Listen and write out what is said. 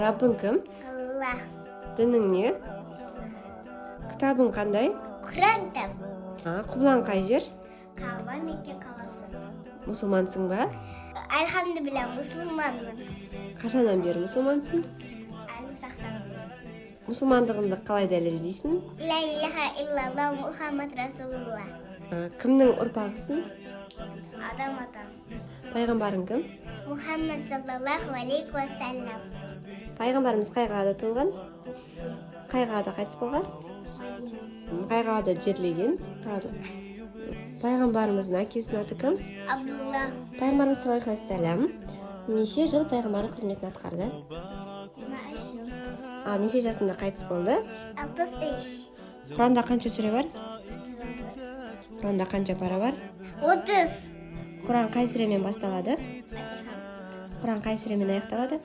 Rabbin kim? Allah. Dinin ne? Kitabın qanday? Kur'an kitabı. Qublan qay jer? Kaba Mekke kalası. Musulmansың ba? Elhamdülillah Müslümanım. Qachondan beri musulmansың? Alim saktan beri. Musulmandығыңды қалай дәлелдейсің? La ilahe illallah Muhammed Resulullah. Кімнің ұрпағысың? Adam adam. Пайғамбарың кім? Muhammed sallallahu aleyhi ve sellem. Пайғамбарымыз қай қалада туылған? Қай қалада қайтыс болған? Қай қалада жерлеген? Пайғамбарымыздың әкесінің аты кім? Abdullah. Пайғамбарымыз саллаллаху алейхи вассалам неше жыл пайғамбарлық қызметін атқарды? 23 yıl. Неше жасында қайтыс болды? 63. Құранда қанша сүре бар? Құранда қанша пара бар? 30. Құран қай сүремен басталады? Fatiha. Құран қай сүремен аяқталады?